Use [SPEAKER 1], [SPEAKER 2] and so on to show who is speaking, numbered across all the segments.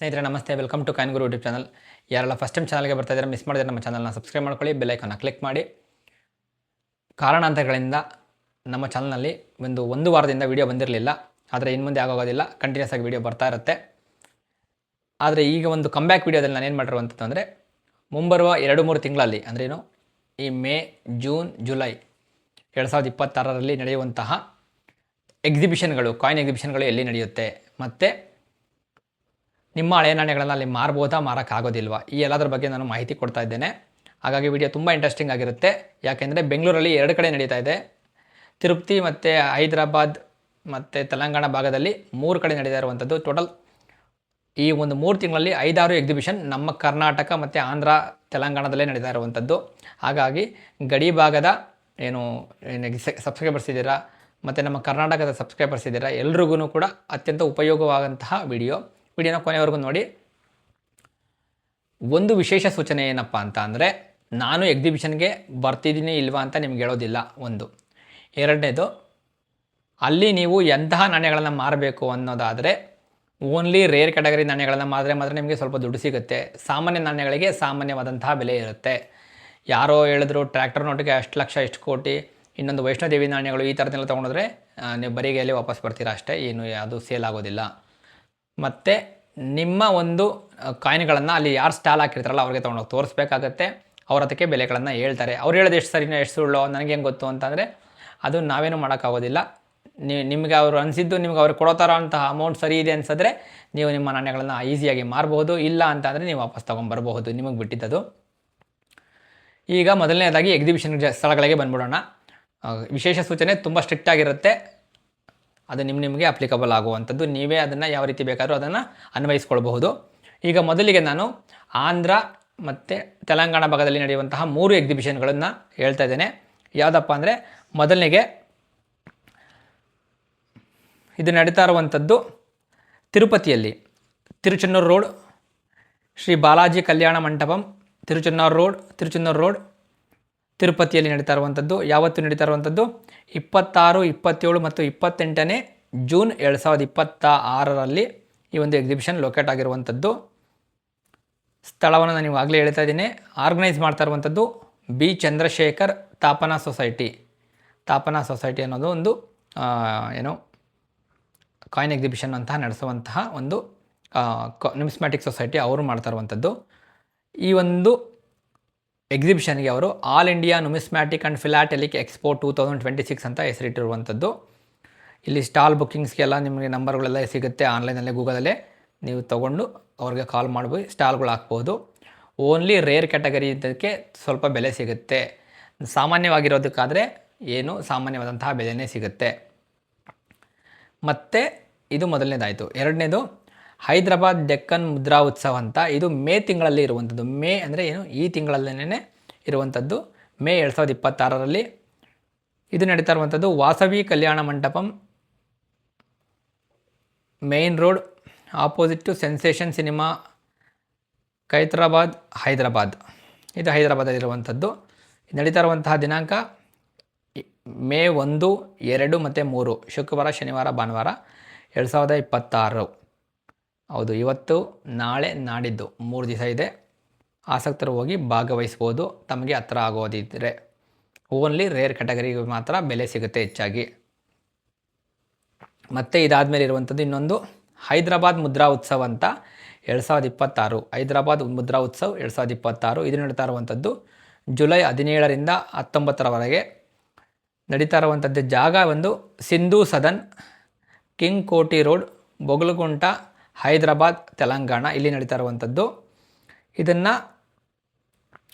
[SPEAKER 1] ಸ್ನೇಹಿತರೆ ನಮಸ್ತೆ, welcome to Coin Guru YouTube channel. ಯಾರೆಲ್ಲ ಫಸ್ಟ್ ಟೈಮ್ ಚಾನಲ್ಗೆ ಬರ್ತಾ ಇದ್ದಾರೆ ಮಿಸ್ ಮಾಡಿದ್ರೆ ನಮ್ಮ ಚಾನಲ್ನ ಸಬ್ಸ್ಕ್ರೈಬ್ ಮಾಡ್ಕೊಳ್ಳಿ, ಬೆಲ್ ಐಕಾನ್ನ ಕ್ಲಿಕ್ ಮಾಡಿ. ಕಾರಣಾಂತರಗಳಿಂದ ನಮ್ಮ ಚಾನಲ್ನಲ್ಲಿ ಒಂದು ವಾರದಿಂದ ವೀಡಿಯೋ ಬಂದಿರಲಿಲ್ಲ. ಆದರೆ ಇನ್ನು ಮುಂದೆ ಆಗೋಗೋದಿಲ್ಲ, ಕಂಟಿನ್ಯೂಸ್ ಆಗಿ ವೀಡಿಯೋ ಬರ್ತಾ ಇರುತ್ತೆ. ಆದರೆ ಈಗ ಒಂದು ಕಂಬ್ಯಾಕ್ ವೀಡಿಯೋದಲ್ಲಿ ನಾನು ಏನು ಮಾಡಿರುವಂಥದ್ದು ಮುಂಬರುವ 2-3 ತಿಂಗಳಲ್ಲಿ ಅಂದ್ರೇನು ಈ ಮೇ, ಜೂನ್, ಜುಲೈ 2026ರಲ್ಲಿ ನಡೆಯುವಂತಹ ಎಕ್ಸಿಬಿಷನ್ಗಳು, ಕಾಯಿನ್ ಎಕ್ಸಿಬಿಷನ್ಗಳು ಎಲ್ಲಿ ನಡೆಯುತ್ತೆ, ಮತ್ತು ನಿಮ್ಮ ಹಳೆಯ ನಾಣ್ಯಗಳನ್ನು ಅಲ್ಲಿ ಮಾರ್ಬೋದಾ, ಮಾರೋಕ್ಕಾಗೋದಿಲ್ವಾ, ಈ ಎಲ್ಲದರ ಬಗ್ಗೆ ನಾನು ಮಾಹಿತಿ ಕೊಡ್ತಾ ಇದ್ದೇನೆ. ಹಾಗಾಗಿ ವಿಡಿಯೋ ತುಂಬ ಇಂಟ್ರೆಸ್ಟಿಂಗ್ ಆಗಿರುತ್ತೆ. ಯಾಕೆಂದರೆ ಬೆಂಗಳೂರಲ್ಲಿ 2 ಕಡೆ ನಡೀತಾ ಇದೆ. ತಿರುಪತಿ ಮತ್ತು ಹೈದರಾಬಾದ್ ಮತ್ತು ತೆಲಂಗಾಣ ಭಾಗದಲ್ಲಿ 3 ಕಡೆ ನಡೀತಾ ಇರುವಂಥದ್ದು. ಟೋಟಲ್ ಈ ಒಂದು 3 ತಿಂಗಳಲ್ಲಿ 5-6 ಎಕ್ಸಿಬಿಷನ್ ನಮ್ಮ ಕರ್ನಾಟಕ ಮತ್ತು ಆಂಧ್ರ, ತೆಲಂಗಾಣದಲ್ಲೇ ನಡೀತಾ ಇರುವಂಥದ್ದು. ಹಾಗಾಗಿ ಗಡಿ ಭಾಗದ ಏನು ಸಬ್ಸ್ಕ್ರೈಬರ್ಸ್ ಇದ್ದೀರಾ ಮತ್ತು ನಮ್ಮ ಕರ್ನಾಟಕದ ಸಬ್ಸ್ಕ್ರೈಬರ್ಸ್ ಇದ್ದೀರಾ, ಎಲ್ರಿಗೂ ಕೂಡ ಅತ್ಯಂತ ಉಪಯೋಗವಾದಂತಹ ವಿಡಿಯೋನ ಕೊನೆವರೆಗೂ ನೋಡಿ. ಒಂದು ವಿಶೇಷ ಸೂಚನೆ ಏನಪ್ಪ ಅಂತ ಅಂದರೆ, ನಾನು ಎಕ್ಸಿಬಿಷನ್ಗೆ ಬರ್ತಿದ್ದೀನಿ ಇಲ್ವಾ ಅಂತ ನಿಮ್ಗೆ ಹೇಳೋದಿಲ್ಲ. ಒಂದು ಎರಡನೇದು, ಅಲ್ಲಿ ನೀವು ಎಂತಹ ನಾಣ್ಯಗಳನ್ನು ಮಾರಬೇಕು ಅನ್ನೋದಾದರೆ ಓನ್ಲಿ ರೇರ್ ಕ್ಯಾಟಗರಿ ನಾಣ್ಯಗಳನ್ನು ಮಾರಿದ್ರೆ ಮಾತ್ರ ನಿಮಗೆ ಸ್ವಲ್ಪ ದುಡ್ಡು ಸಿಗುತ್ತೆ. ಸಾಮಾನ್ಯ ನಾಣ್ಯಗಳಿಗೆ ಸಾಮಾನ್ಯವಾದಂತಹ ಬೆಲೆ ಇರುತ್ತೆ. ಯಾರೋ ಹೇಳಿದ್ರು ಟ್ರ್ಯಾಕ್ಟರ್ ನೋಟಿಗೆ ಅಷ್ಟು ಲಕ್ಷ, ಎಷ್ಟು ಕೋಟಿ, ಇನ್ನೊಂದು ವೈಷ್ಣೋದೇವಿ ನಾಣ್ಯಗಳು, ಈ ಥರದ್ದೆಲ್ಲ ತೊಗೊಂಡ್ರೆ ನೀವು ಬರಿಗೆಯಲ್ಲಿ ವಾಪಸ್ ಬರ್ತೀರಾ ಅಷ್ಟೇ, ಏನು ಅದು ಸೇಲ್ ಆಗೋದಿಲ್ಲ. ಮತ್ತು ನಿಮ್ಮ ಒಂದು ಕಾಯಿನ್ಗಳನ್ನು ಅಲ್ಲಿ ಯಾರು ಸ್ಟಾಲ್ ಹಾಕಿರ್ತಾರಲ್ಲ ಅವ್ರಿಗೆ ತೊಗೊಂಡೋಗಿ ತೋರಿಸ್ಬೇಕಾಗತ್ತೆ. ಅವ್ರು ಅದಕ್ಕೆ ಬೆಲೆಗಳನ್ನು ಹೇಳ್ತಾರೆ. ಅವ್ರು ಹೇಳೋದು ಎಷ್ಟು ಸರಿನೋ ಎಷ್ಟು ಸುಳ್ಳೋ ನನಗೆ ಹೆಂಗೆ ಗೊತ್ತು ಅಂತಂದರೆ ಅದು ನಾವೇನು ಮಾಡೋಕ್ಕಾಗೋದಿಲ್ಲ. ನಿಮಗೆ ಅವರು ಅನಿಸಿದ್ದು, ನಿಮ್ಗೆ ಅವ್ರಿಗೆ ಕೊಡೋ ಥರ ಅಂತಹ ಅಮೌಂಟ್ ಸರಿ ಇದೆ ಅನಿಸಿದ್ರೆ ನೀವು ನಿಮ್ಮ ನಾಣ್ಯಗಳನ್ನು ಈಸಿಯಾಗಿ ಮಾರ್ಬೋದು. ಇಲ್ಲ ಅಂತಂದರೆ ನೀವು ವಾಪಸ್ ತೊಗೊಂಬರ್ಬಹುದು, ನಿಮಗೆ ಬಿಟ್ಟಿದ್ದದು. ಈಗ ಮೊದಲನೇದಾಗಿ ಎಕ್ಸಿಬಿಷನ್ ಸ್ಥಳಗಳಿಗೆ ಬಂದ್ಬಿಡೋಣ. ವಿಶೇಷ ಸೂಚನೆ ತುಂಬ ಸ್ಟ್ರಿಕ್ಟ್ ಆಗಿರುತ್ತೆ. ಅದು ನಿಮಗೆ ಅಪ್ಲಿಕಬಲ್ ಆಗುವಂಥದ್ದು. ನೀವೇ ಅದನ್ನು ಯಾವ ರೀತಿ ಬೇಕಾದರೂ ಅದನ್ನು ಅನ್ವಯಿಸ್ಕೊಳ್ಬಹುದು. ಈಗ ಮೊದಲಿಗೆ ನಾನು ಆಂಧ್ರ ಮತ್ತು ತೆಲಂಗಾಣ ಭಾಗದಲ್ಲಿ ನಡೆಯುವಂತಹ 3 ಎಕ್ಸಿಬಿಷನ್ಗಳನ್ನು ಹೇಳ್ತಾ ಇದ್ದೇನೆ. ಯಾವುದಪ್ಪ ಅಂದರೆ, ಮೊದಲನಿಗೆ ಇದು ನಡೀತಾ ಇರುವಂಥದ್ದು ತಿರುಪತಿಯಲ್ಲಿ, ತಿರುಚೆನ್ನೂರು ರೋಡ್, ಶ್ರೀ ಬಾಲಾಜಿ ಕಲ್ಯಾಣ ಮಂಟಪಂ, ತಿರುಚೆನ್ನೂರು ರೋಡ್ ತಿರುಪತಿಯಲ್ಲಿ ನಡೀತಾ ಇರುವಂಥದ್ದು. ಯಾವತ್ತು ನಡೀತಾ ಇರುವಂಥದ್ದು 26, 27 ಮತ್ತು 28ನೇ ಜೂನ್ 2026ರಲ್ಲಿ ಈ ಒಂದು ಎಕ್ಸಿಬಿಷನ್ ಲೊಕೇಟ್ ಆಗಿರುವಂಥದ್ದು. ಸ್ಥಳವನ್ನು ನಾನು ಇವಾಗಲೇ ಹೇಳ್ತಾ ಇದ್ದೀನಿ. ಆರ್ಗನೈಸ್ ಮಾಡ್ತಾ ಇರುವಂಥದ್ದು ಬಿ ಚಂದ್ರಶೇಖರ್ ತಾಪನಾ ಸೊಸೈಟಿ ಅನ್ನೋದು ಒಂದು ಕಾಯಿನ್ ಎಕ್ಸಿಬಿಷನ್ ಅಂತ ನಡೆಸುವಂತಹ ಒಂದು ನ್ಯೂಮಿಸ್ಮ್ಯಾಟಿಕ್ ಸೊಸೈಟಿ ಅವರು ಮಾಡ್ತಾ ಇರುವಂಥದ್ದು. ಈ ಒಂದು ಎಕ್ಸಿಬಿಷನ್ಗೆ ಅವರು ಆಲ್ ಇಂಡಿಯಾ ನ್ಯೂಮಿಸ್ಮ್ಯಾಟಿಕ್ ಆ್ಯಂಡ್ ಫಿಲಾಟೆಲಿಕ್ ಎಕ್ಸ್ಪೋ 2026 ಅಂತ ಹೆಸರಿಟ್ಟಿರುವಂಥದ್ದು. ಇಲ್ಲಿ ಸ್ಟಾಲ್ ಬುಕ್ಕಿಂಗ್ಸ್ಗೆಲ್ಲ ನಿಮಗೆ ನಂಬರ್ಗಳೆಲ್ಲ ಸಿಗುತ್ತೆ. ಆನ್ಲೈನಲ್ಲೇ ಗೂಗಲಲ್ಲೇ ನೀವು ತೊಗೊಂಡು ಅವ್ರಿಗೆ ಕಾಲ್ ಮಾಡ್ಬೋದು, ಸ್ಟಾಲ್ಗಳು ಹಾಕ್ಬೋದು. ಓನ್ಲಿ ರೇರ್ ಕ್ಯಾಟಗರಿ ಇದಕ್ಕೆ ಸ್ವಲ್ಪ ಬೆಲೆ ಸಿಗುತ್ತೆ. ಸಾಮಾನ್ಯವಾಗಿರೋದಕ್ಕಾದರೆ ಸಾಮಾನ್ಯವಾದಂತಹ ಬೆಲೆನೇ ಸಿಗುತ್ತೆ. ಮತ್ತು ಇದು ಮೊದಲನೇದಾಯಿತು. ಎರಡನೇದು ಹೈದರಾಬಾದ್ ಡೆಕ್ಕನ್ ಮುದ್ರಾ ಉತ್ಸವ ಅಂತ, ಇದು ಮೇ ತಿಂಗಳಲ್ಲಿ ಇರುವಂಥದ್ದು. ಮೇ ಅಂದರೆ ಈ ತಿಂಗಳಲ್ಲೇ ಇರುವಂಥದ್ದು. ಮೇ 2026ರಲ್ಲಿ ಇದು ನಡೀತಾ ಇರುವಂಥದ್ದು. Vasavi Kalyana Mantapam, main road, opposite to sensation cinema, Khairatabad, Hyderabad. ಇದು ಹೈದರಾಬಾದಲ್ಲಿರುವಂಥದ್ದು. ನಡೀತಾ ಇರುವಂತಹ ದಿನಾಂಕ ಮೇ 1, 2 ಮತ್ತು 3 ಶುಕ್ರವಾರ, ಶನಿವಾರ, ಭಾನುವಾರ 2026. ಹೌದು, ಇವತ್ತು, ನಾಳೆ, ನಾಡಿದ್ದು 3 ದಿವಸ ಇದೆ. ಆಸಕ್ತರು ಹೋಗಿ ಭಾಗವಹಿಸ್ಬೋದು. ತಮಗೆ ಹತ್ರ ಆಗೋದಿದ್ದರೆ ಓನ್ಲಿ ರೇರ್ ಕ್ಯಾಟಗರಿಗೆ ಮಾತ್ರ ಬೆಲೆ ಸಿಗುತ್ತೆ ಹೆಚ್ಚಾಗಿ. ಮತ್ತು ಇದಾದಮೇಲೆ ಇರುವಂಥದ್ದು ಇನ್ನೊಂದು ಹೈದರಾಬಾದ್ ಮುದ್ರಾ ಉತ್ಸವ ಅಂತ 2026. ಹೈದರಾಬಾದ್ ಮುದ್ರಾ ಉತ್ಸವ 2026 ಇದು ನಡೀತಾ ಇರುವಂಥದ್ದು ಜುಲೈ 17ರಿಂದ 19ರವರೆಗೆ ನಡೀತಾ ಇರುವಂಥದ್ದು. ಜಾಗ ಒಂದು ಸಿಂಧೂ ಸದನ್, ಕಿಂಗ್ ಕೋಟಿ ರೋಡ್, ಬೊಗಲಗುಂಟ, ಹೈದರಾಬಾದ್, ತೆಲಂಗಾಣ. ಇಲ್ಲಿ ನಡೀತಾ ಇರುವಂಥದ್ದು. ಇದನ್ನು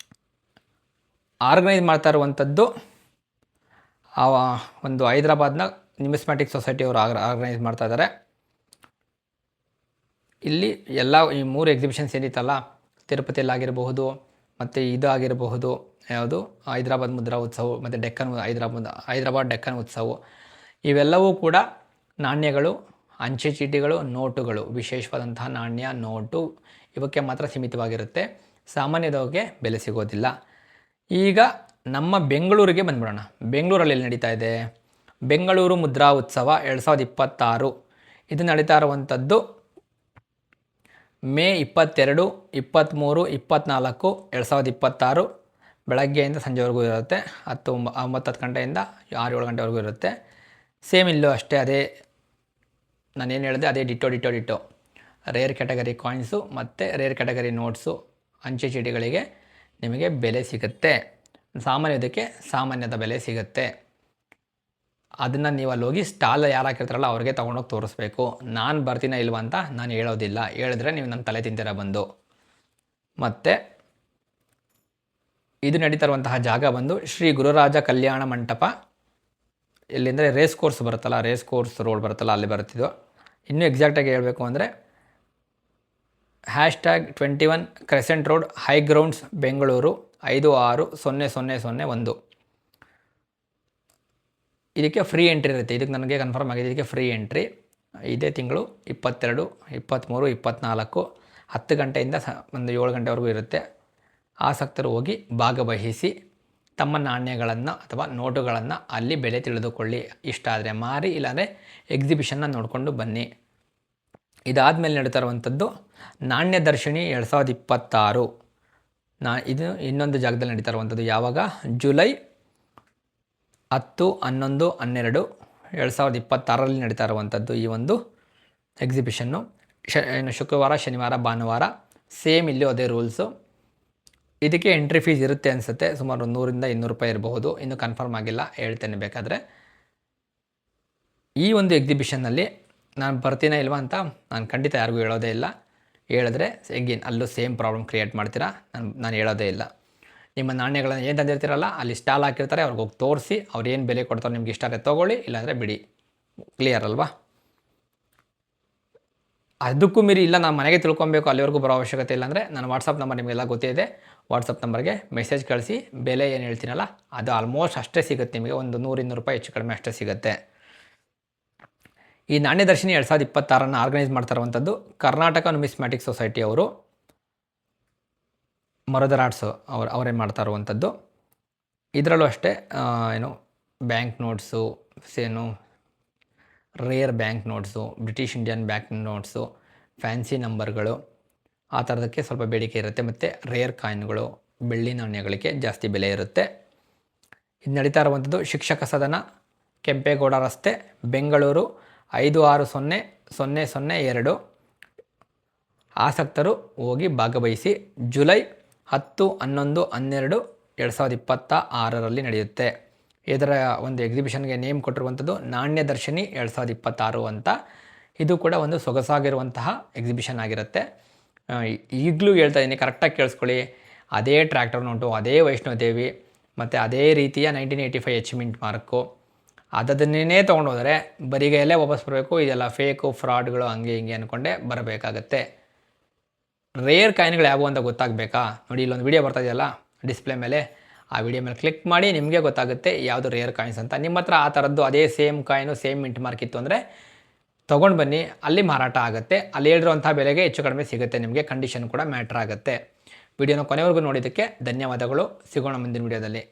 [SPEAKER 1] ಆರ್ಗನೈಸ್ ಮಾಡ್ತಾ ಇರುವಂಥದ್ದು ಒಂದು ಹೈದರಾಬಾದ್ನ ನ್ಯೂಮಿಸ್ಮ್ಯಾಟಿಕ್ ಸೊಸೈಟಿ ಅವರು ಆರ್ಗನೈಸ್ ಮಾಡ್ತಾ ಇದ್ದಾರೆ. ಇಲ್ಲಿ ಎಲ್ಲ ಈ 3 ಎಕ್ಸಿಬಿಷನ್ಸ್ ಏನಿತ್ತಲ್ಲ, ತಿರುಪತಿಯಲ್ಲಾಗಿರಬಹುದು ಮತ್ತು ಇದು ಆಗಿರಬಹುದು, ಯಾವುದು ಹೈದರಾಬಾದ್ ಮುದ್ರಾ ಉತ್ಸವ ಮತ್ತು ಹೈದರಾಬಾದ್ ಡೆಕ್ಕನ್ ಉತ್ಸವ, ಇವೆಲ್ಲವೂ ಕೂಡ ನಾಣ್ಯಗಳು, ಅಂಚೆ ಚೀಟಿಗಳು, ನೋಟುಗಳು, ವಿಶೇಷವಾದಂತಹ ನಾಣ್ಯ, ನೋಟು ಇವಕ್ಕೆ ಮಾತ್ರ ಸೀಮಿತವಾಗಿರುತ್ತೆ. ಸಾಮಾನ್ಯದವರಿಗೆ ಬೆಲೆ ಸಿಗೋದಿಲ್ಲ. ಈಗ ನಮ್ಮ ಬೆಂಗಳೂರಿಗೆ ಬಂದ್ಬಿಡೋಣ. ಬೆಂಗಳೂರಲ್ಲಿ ನಡೀತಾ ಇದೆ ಬೆಂಗಳೂರು ಮುದ್ರಾ ಉತ್ಸವ 2026. ಇದು ನಡೀತಾ ಇರುವಂಥದ್ದು ಮೇ 22, 23, 24, 2026 ಬೆಳಗ್ಗೆಯಿಂದ ಸಂಜೆವರೆಗೂ ಇರುತ್ತೆ. 9 ಗಂಟೆಯಿಂದ 6-7 ಗಂಟೆವರೆಗೂ ಇರುತ್ತೆ. ಸೇಮ್ ಇಲ್ಲೂ ಅಷ್ಟೇ, ಅದೇ ನಾನೇನು ಹೇಳಿದೆ ಅದೇ ಡಿಟೋ. ರೇರ್ ಕ್ಯಾಟಗರಿ ಕಾಯಿನ್ಸು ಮತ್ತು ರೇರ್ ಕ್ಯಾಟಗರಿ ನೋಟ್ಸು ಅಂಚೆ ಚೀಟಿಗಳಿಗೆ ನಿಮಗೆ ಬೆಲೆ ಸಿಗುತ್ತೆ. ಸಾಮಾನ್ಯದಕ್ಕೆ ಸಾಮಾನ್ಯದ ಬೆಲೆ ಸಿಗುತ್ತೆ. ಅದನ್ನು ನೀವು ಅಲ್ಲಿ ಹೋಗಿ ಸ್ಟಾಲ್ ಯಾರು ಹಾಕಿರ್ತಾರಲ್ಲ ಅವ್ರಿಗೆ ತೊಗೊಂಡೋಗಿ ತೋರಿಸ್ಬೇಕು. ನಾನು ಬರ್ತೀನ ಇಲ್ವ ಅಂತ ನಾನು ಹೇಳೋದಿಲ್ಲ. ಹೇಳಿದ್ರೆ ನೀವು ನನ್ನ ತಲೆ ತಿಂತೀರ ಬಂದು. ಮತ್ತು ಇದು ನಡೀತಾ ಇರುವಂತಹ ಜಾಗ ಬಂದು ಶ್ರೀ ಗುರುರಾಜ ಕಲ್ಯಾಣ ಮಂಟಪ. ಎಲ್ಲಿಂದರೆ ರೇಸ್ ಕೋರ್ಸ್ ಬರುತ್ತಲ್ಲ, ರೇಸ್ ಕೋರ್ಸ್ ರೋಡ್ ಬರುತ್ತಲ್ಲ, ಅಲ್ಲಿ ಬರುತ್ತಿದ್ದು. ಇನ್ನೂ ಎಕ್ಸಾಕ್ಟಾಗಿ ಹೇಳಬೇಕು ಅಂದರೆ #21 Crescent road, high grounds, Bengaluru 560001. ಇದಕ್ಕೆ ಫ್ರೀ ಎಂಟ್ರಿ ಇರುತ್ತೆ. ಇದಕ್ಕೆ ನನಗೆ ಕನ್ಫರ್ಮ್ ಆಗಿದೆ, ಇದಕ್ಕೆ ಫ್ರೀ ಎಂಟ್ರಿ. ಇದೇ ತಿಂಗಳು 22, 23, 24 10 ಗಂಟೆಯಿಂದ ಒಂದು 7 ಗಂಟೆವರೆಗೂ ಇರುತ್ತೆ. ಆಸಕ್ತರು ಹೋಗಿ ಭಾಗವಹಿಸಿ ತಮ್ಮ ನಾಣ್ಯಗಳನ್ನು ಅಥವಾ ನೋಟುಗಳನ್ನು ಅಲ್ಲಿ ಬೆಲೆ ತಿಳಿದುಕೊಳ್ಳಿ. ಇಷ್ಟ ಆದರೆ ಮಾರಿ, ಇಲ್ಲಾಂದರೆ ಎಕ್ಸಿಬಿಷನ್ನ ನೋಡಿಕೊಂಡು ಬನ್ನಿ. ಇದಾದಮೇಲೆ ನಡೀತಾ ಇರುವಂಥದ್ದು ನಾಣ್ಯ ದರ್ಶಿನಿ 2026. ಇದು ಇನ್ನೊಂದು ಜಾಗದಲ್ಲಿ ನಡೀತಾ ಇರುವಂಥದ್ದು. ಯಾವಾಗ? ಜುಲೈ 10, 11, 12, 2026ರಲ್ಲಿ ನಡೀತಾ ಇರುವಂಥದ್ದು ಈ ಒಂದು ಎಕ್ಸಿಬಿಷನ್ನು. ಶುಕ್ರವಾರ, ಶನಿವಾರ, ಭಾನುವಾರ ಸೇಮ್ ಇಲ್ಲೂ ಅದೇ ರೂಲ್ಸು. ಇದಕ್ಕೆ ಎಂಟ್ರಿ ಫೀಸ್ ಇರುತ್ತೆ ಅನಿಸುತ್ತೆ, ಸುಮಾರು 100ರಿಂದ 200 ರೂಪಾಯಿ ಇರಬಹುದು. ಇನ್ನೂ ಕನ್ಫರ್ಮ್ ಆಗಿಲ್ಲ, ಹೇಳ್ತೇನೆ ಬೇಕಾದರೆ. ಈ ಒಂದು ಎಕ್ಸಿಬಿಷನ್ನಲ್ಲಿ ನಾನು ಬರ್ತೀನ ಇಲ್ವಾ ಅಂತ ನಾನು ಖಂಡಿತ ಯಾರಿಗೂ ಹೇಳೋದೇ ಇಲ್ಲ. ಹೇಳಿದ್ರೆ ಎಗೇನ್ ಅಲ್ಲೂ ಸೇಮ್ ಪ್ರಾಬ್ಲಮ್ ಕ್ರಿಯೇಟ್ ಮಾಡ್ತೀರಾ. ನಾನು ಹೇಳೋದೇ ಇಲ್ಲ. ನಿಮ್ಮ ನಾಣ್ಯಗಳನ್ನು ಏನು ತಂದಿರ್ತೀರಲ್ಲ ಅಲ್ಲಿ ಸ್ಟಾಲ್ ಹಾಕಿರ್ತಾರೆ, ಅವ್ರಿಗೆ ಹೋಗಿ ತೋರಿಸಿ ಅವ್ರು ಏನು ಬೆಲೆ ಕೊಡ್ತಾರೆ ನಿಮ್ಗೆ ಇಷ್ಟ ಆದರೆ ತೊಗೊಳ್ಳಿ, ಇಲ್ಲಾಂದರೆ ಬಿಡಿ. ಕ್ಲಿಯರ್ ಅಲ್ವಾ? ಅದಕ್ಕೂ ಮೀರಿ ಇಲ್ಲ ನಾನು ಮನೆಗೆ ತಿಳ್ಕೊಬೇಕು ಅಲ್ಲಿವರೆಗೂ ಬರೋ ಅವಶ್ಯಕತೆ ಇಲ್ಲ ಅಂದರೆ ನನ್ನ ವಾಟ್ಸಪ್ ನಂಬರ್ ನಿಮಗೆಲ್ಲ ಗೊತ್ತಿದೆ. ವಾಟ್ಸಪ್ ನಂಬರ್ಗೆ ಮೆಸೇಜ್ ಕಳಿಸಿ. ಬೆಲೆ ಏನು ಹೇಳ್ತೀನಲ್ಲ ಅದು ಆಲ್ಮೋಸ್ಟ್ ಅಷ್ಟೇ ಸಿಗುತ್ತೆ ನಿಮಗೆ. ಒಂದು 100-200 ರೂಪಾಯಿ ಹೆಚ್ಚು ಕಡಿಮೆ ಅಷ್ಟೇ ಸಿಗುತ್ತೆ. ಈ ನಾಣ್ಯದರ್ಶಿನಿ 2026 ಆರ್ಗನೈಸ್ ಮಾಡ್ತಾ ಇರುವಂಥದ್ದು ಕರ್ನಾಟಕ ನುಮಿಸ್ಮ್ಯಾಟಿಕ್ ಸೊಸೈಟಿ ಅವರು, ಮರದರ್ ಆರ್ಟ್ಸು ಅವರೇ ಮಾಡ್ತಾ ಇರುವಂಥದ್ದು. ಇದರಲ್ಲೂ ಅಷ್ಟೇ bank notes, rare bank notes, British Indian bank notes, fancy ನಂಬರ್ಗಳು, ಆ ಥರದಕ್ಕೆ ಸ್ವಲ್ಪ ಬೇಡಿಕೆ ಇರುತ್ತೆ. ಮತ್ತು ರೇರ್ ಕಾಯಿನ್ಗಳು, ಬೆಳ್ಳಿ ನಾಣ್ಯಗಳಿಗೆ ಜಾಸ್ತಿ ಬೆಲೆ ಇರುತ್ತೆ. ಇದು ನಡೀತಾ ಇರುವಂಥದ್ದು ಶಿಕ್ಷಕ ಸದನ, ಕೆಂಪೇಗೌಡ ರಸ್ತೆ, ಬೆಂಗಳೂರು 560002. ಆಸಕ್ತರು ಹೋಗಿ ಭಾಗವಹಿಸಿ. ಜುಲೈ 10, 11, 12, 2026ರಲ್ಲಿ ನಡೆಯುತ್ತೆ. ಇದರ ಒಂದು ಎಕ್ಸಿಬಿಷನ್ಗೆ ನೇಮ್ ಕೊಟ್ಟಿರುವಂಥದ್ದು ನಾಣ್ಯ ದರ್ಶಿನಿ 2026 ಅಂತ. ಇದು ಕೂಡ ಒಂದು ಸೊಗಸಾಗಿರುವಂತಹ ಎಕ್ಸಿಬಿಷನ್ ಆಗಿರುತ್ತೆ. ಈಗಲೂ ಹೇಳ್ತಾ ಇದ್ದೀನಿ, ಕರೆಕ್ಟಾಗಿ ಕೇಳಿಸ್ಕೊಳ್ಳಿ. ಅದೇ ಟ್ರ್ಯಾಕ್ಟರ್ ನೋಟು, ಅದೇ ವೈಷ್ಣೋದೇವಿ ಮತ್ತು ಅದೇ ರೀತಿಯ 1985 ಅಚೀವ್ಮೆಂಟ್ ಮಾರ್ಕು, ಅದನ್ನೇ ತೊಗೊಂಡು ಹೋದರೆ ಬರಿಗೈಯಲ್ಲೇ ವಾಪಸ್ ಬರಬೇಕು. ಇದೆಲ್ಲ ಫೇಕು, ಫ್ರಾಡ್ಗಳು, ಹಂಗೆ ಹಿಂಗೆ ಅಂದ್ಕೊಂಡೆ ಬರಬೇಕಾಗತ್ತೆ. ರೇರ್ ಕಾಯಿನ್ಗಳು ಯಾವುವು ಅಂತ ಗೊತ್ತಾಗಬೇಕಾ? ನೋಡಿ, ಇಲ್ಲೊಂದು ವೀಡಿಯೋ ಬರ್ತಾ ಇದೆಯಲ್ಲ ಡಿಸ್ಪ್ಲೇ ಮೇಲೆ, ಆ ವಿಡಿಯೋ ಮೇಲೆ ಕ್ಲಿಕ್ ಮಾಡಿ, ನಿಮಗೆ ಗೊತ್ತಾಗುತ್ತೆ ಯಾವುದು ರೇರ್ ಕಾಯಿನ್ಸ್ ಅಂತ. ನಿಮ್ಮ ಹತ್ರ ಆ ಥರದ್ದು ಅದೇ same coin, same mint mark ಇತ್ತು ಅಂದರೆ ತೊಗೊಂಡು ಬನ್ನಿ, ಅಲ್ಲಿ ಮಾರಾಟ ಆಗುತ್ತೆ. ಅಲ್ಲಿ ಹೇಳಿರುವಂಥ ಬೆಲೆಗೆ ಹೆಚ್ಚು ಕಡಿಮೆ ಸಿಗುತ್ತೆ ನಿಮಗೆ. ಕಂಡೀಷನ್ ಕೂಡ ಮ್ಯಾಟ್ರ್ ಆಗುತ್ತೆ. ವಿಡಿಯೋನ ಕೊನೆವರೆಗೂ ನೋಡಿದ್ದಕ್ಕೆ ಧನ್ಯವಾದಗಳು. ಸಿಗೋಣ ಮುಂದಿನ ವಿಡಿಯೋದಲ್ಲಿ.